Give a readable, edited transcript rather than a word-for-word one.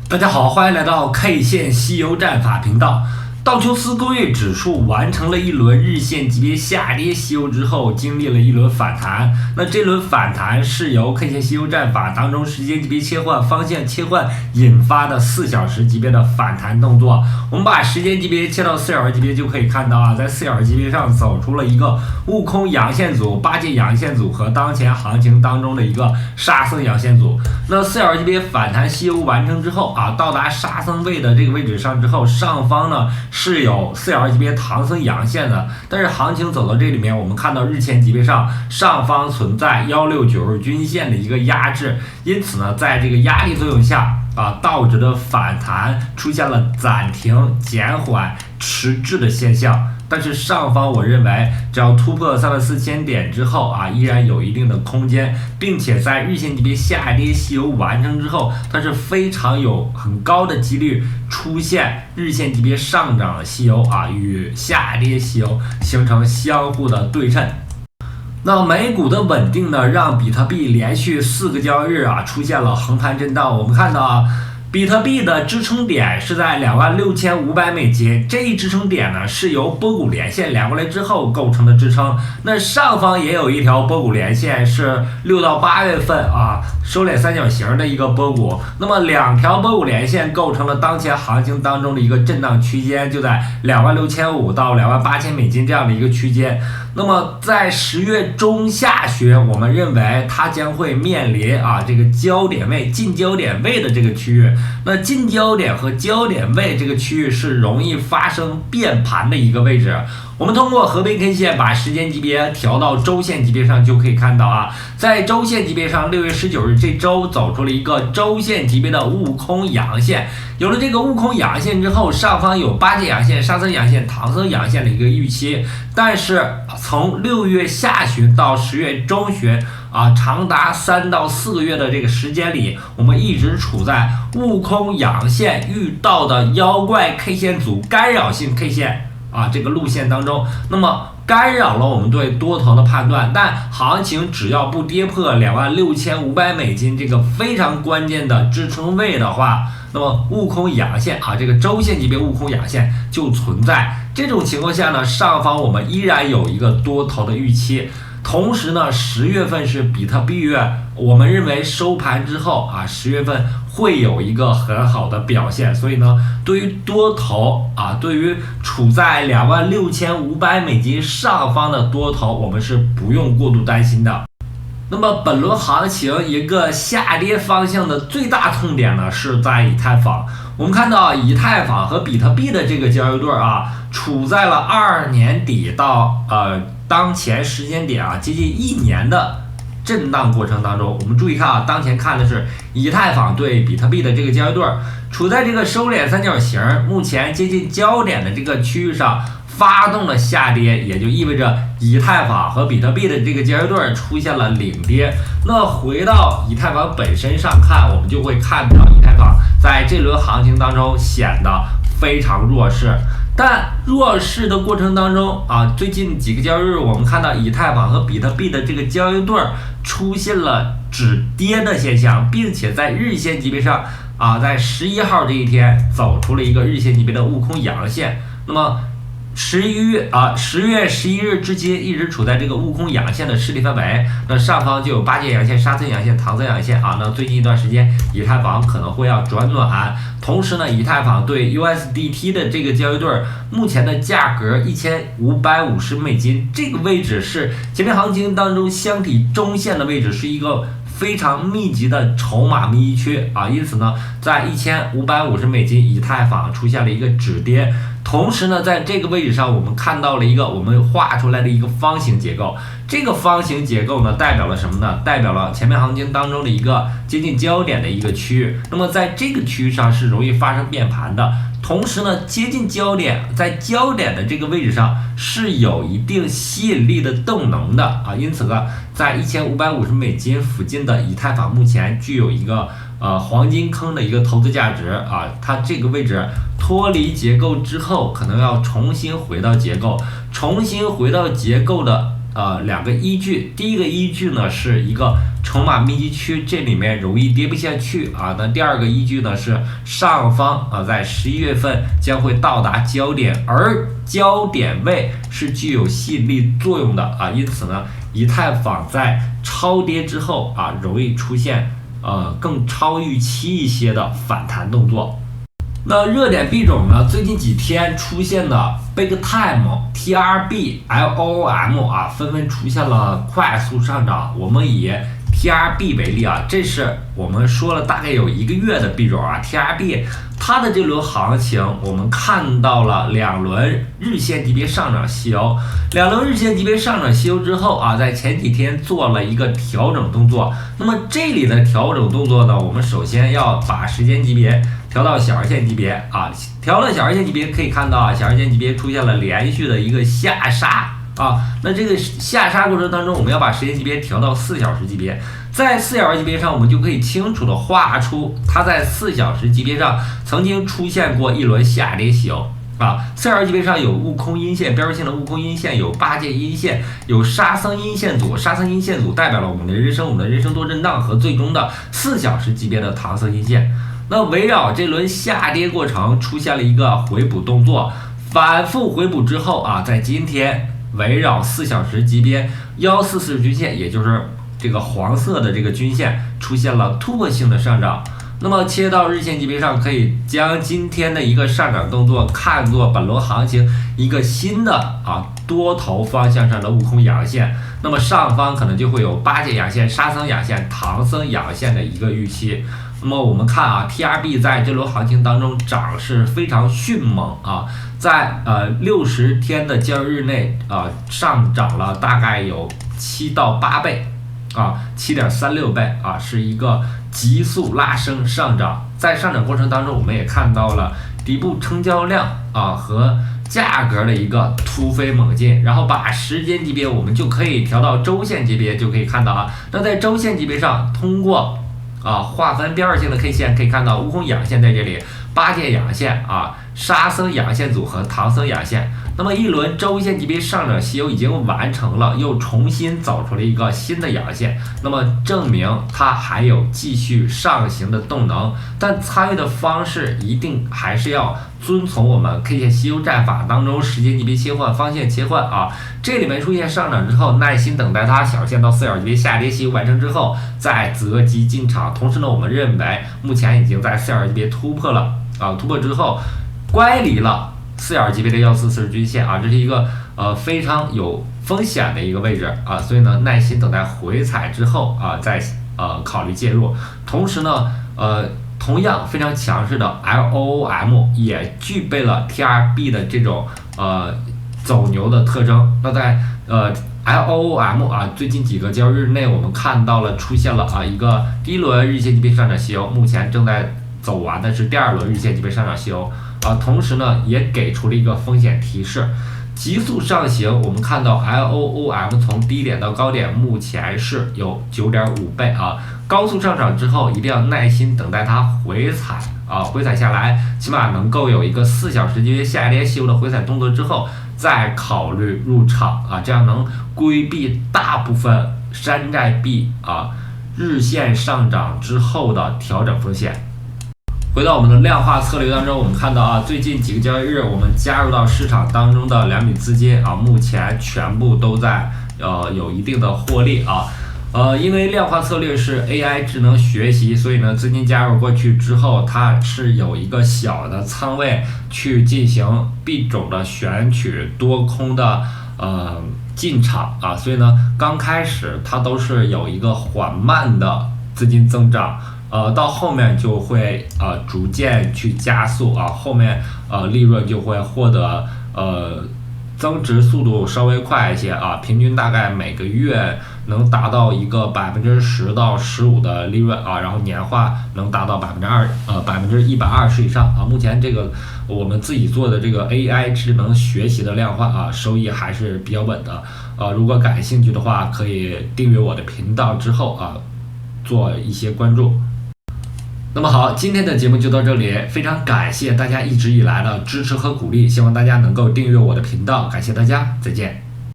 大家好，欢迎来到 K 线西游战法频道。道琼斯工业指数完成了一轮日线级别下跌西游之后，经历了一轮反弹。那这轮反弹是由 K 线西游战法当中时间级别切换、方向切换引发的4小时级别的反弹动作。我们把时间级别切到4小时级别就可以看到啊，在4小时级别上走出了一个悟空阳线组、八戒阳线组和当前行情当中的一个沙僧阳线组。那4小时级别反弹西游完成之后啊，到达沙僧位的这个位置上之后，上方呢是有4小时级别唐僧阳线的，但是行情走到这里面，我们看到日线级别上上方存在169均线的一个压制，因此呢，在这个压力作用下啊，道指的反弹出现了暂停、减缓、迟滞的现象。但是上方我认为只要突破34000点之后啊，依然有一定的空间，并且在日线级别下跌西游完成之后，它是非常有很高的几率出现日线级别上涨的西游啊，与下跌西游形成相互的对称。那美股的稳定呢，让比特币连续4个交易日啊出现了横盘震荡。我们看到啊，比特币的支撑点是在26500美金，这一支撑点呢是由波谷连线连过来之后构成的支撑。那上方也有一条波谷连线，是6到8月份啊收敛三角形的一个波谷。那么2条波谷连线构成了当前行情当中的一个震荡区间，就在26500到28000美金这样的一个区间。那么在10月中下旬，我们认为它将会面临这个焦点位、近焦点位的这个区域。那近焦点和焦点位这个区域是容易发生变盘的一个位置。我们通过合并 K 线把时间级别调到周线级别上，就可以看到啊，在周线级别上，6月19日这周走出了一个周线级别的悟空阳线。有了这个悟空阳线之后，上方有八戒阳线、沙僧阳线、唐僧阳线的一个预期。但是从6月下旬到10月中旬啊，长达3到4个月的这个时间里，我们一直处在悟空阳线遇到的妖怪 K 线组干扰性 K 线这个路线当中，那么干扰了我们对多头的判断。但行情只要不跌破26500美金这个非常关键的支撑位的话，那么悟空阳线这个周线级别悟空阳线就存在。这种情况下呢，上方我们依然有一个多头的预期。同时呢，10月份是比特币月，我们认为收盘之后10月份会有一个很好的表现。所以呢，对于多头对于处在26500美金上方的多头，我们是不用过度担心的。那么本轮行情一个下跌方向的最大痛点呢，是在以太坊。我们看到以太坊和比特币的这个交易对处在了22年底到当前时间点接近1年的震荡过程当中。我们注意看当前看的是以太坊对比特币的这个交易对处在这个收敛三角形，目前接近焦点的这个区域上发动了下跌，也就意味着以太坊和比特币的这个交易对出现了领跌。那回到以太坊本身上看，我们就会看到以太坊在这轮行情当中显得非常弱势。但弱势的过程当中最近几个交易日，我们看到以太坊和比特币的这个交易对出现了止跌的现象，并且在日线级别上在11号这一天走出了一个日线级别的悟空阳线。那么10月11日至今一直处在这个悟空阳线的势力范围，那上方就有八戒阳线、沙僧阳线、唐僧阳线那最近一段时间以太坊可能会要转暖。同时呢，以太坊对 USDT 的这个交易对目前的价格1550美金，这个位置是前面行情当中箱体中线的位置，是一个非常密集的筹码密区因此呢，在1550美金以太坊出现了一个止跌。同时呢，在这个位置上我们看到了一个我们画出来的一个方形结构。这个方形结构呢代表了什么呢？代表了前面行情当中的一个接近焦点的一个区域。那么在这个区域上是容易发生变盘的。同时呢，接近焦点，在焦点的这个位置上是有一定吸引力的动能的因此呢，在1550美金附近的以太坊目前具有一个黄金坑的一个投资价值它这个位置脱离结构之后，可能要重新回到结构，重新回到结构的两个依据。第一个依据呢是一个筹码密集区，这里面容易跌不下去啊。那第二个依据呢是上方在11月份将会到达焦点，而焦点位是具有吸引力作用的啊，因此呢，以太坊在超跌之后容易出现更超预期一些的反弹动作。那热点币种呢，最近几天出现的 Big Time、TRB、LOOM 纷纷出现了快速上涨。我们以TRB 为例这是我们说了大概有1个月的币种TRB 它的这轮行情，我们看到了2轮日线级别上涨吸油，2轮日线级别上涨吸油之后在前几天做了一个调整动作。那么这里的调整动作呢，我们首先要把时间级别调到小日线级别调了小日线级别，可以看到小日线级别出现了连续的一个下杀那这个下杀过程当中，我们要把时间级别调到4小时级别，在4小时级别上，我们就可以清楚的画出它在4小时级别上曾经出现过一轮下跌吸油4小时级别上有悟空阴线，标志性的悟空阴线，有8戒阴线，有沙僧阴线组，沙僧阴线组代表了我们的人生多震荡和最终的4小时级别的唐僧阴线。那围绕这轮下跌过程出现了一个回补动作，反复回补之后在今天围绕4小时级别144均线，也就是这个黄色的这个均线出现了突破性的上涨。那么切到日线级别上，可以将今天的一个上涨动作看作本轮行情一个新的多头方向上的悟空阳线。那么上方可能就会有8戒阳线、沙僧阳线、唐僧阳线的一个预期。那么我们看TRB 在这轮行情当中涨势非常迅猛在60天的交易日内上涨了大概有7到8倍7.36倍是一个急速拉升上涨。在上涨过程当中，我们也看到了底部成交量和价格的一个突飞猛进，然后把时间级别我们就可以调到周线级别，就可以看到那在周线级别上，通过划分标志性的 K 线可以看到悟空阳线在这里，8戒阳线沙僧阳线组和唐僧阳线。那么一轮周线级别上涨吸油已经完成了，又重新走出了一个新的阳线，那么证明它还有继续上行的动能。但参与的方式一定还是要遵从我们 K 线吸油战法当中时间级别切换、方向切换这里面出现上涨之后，耐心等待它小线到4小时级别下跌吸油完成之后再择机进场。同时呢，我们认为目前已经在4小时级别突破了突破之后乖离了4小时级别的144均线这是一个非常有风险的一个位置所以呢，耐心等待回踩之后再考虑介入。同时呢，同样非常强势的 LOOM 也具备了 TRB 的这种走牛的特征。那在LOOM 最近几个交易日内，我们看到了出现了一个第一轮日线级别上涨吸油，目前正在走完的是第2轮日线级别上涨吸油同时呢，也给出了一个风险提示，急速上行。我们看到 LOOM 从低点到高点目前是有 9.5 倍高速上涨之后一定要耐心等待它回踩回踩下来，起码能够有一个4小时级别下跌吸油的回踩动作之后再考虑入场这样能规避大部分山寨币日线上涨之后的调整风险。回到我们的量化策略当中，我们看到最近几个交易日我们加入到市场当中的2笔资金目前全部都在有一定的获利因为量化策略是 AI 智能学习，所以呢资金加入过去之后，它是有一个小的仓位去进行币种的选取多空的进场所以呢刚开始它都是有一个缓慢的资金增长到后面就会逐渐去加速后面利润就会获得增值速度稍微快一些平均大概每个月能达到一个10%到15%的利润然后年化能达到120%以上目前这个我们自己做的这个 AI 智能学习的量化收益还是比较稳的如果感兴趣的话，可以订阅我的频道之后做一些关注。那么好，今天的节目就到这里，非常感谢大家一直以来的支持和鼓励，希望大家能够订阅我的频道，感谢大家，再见。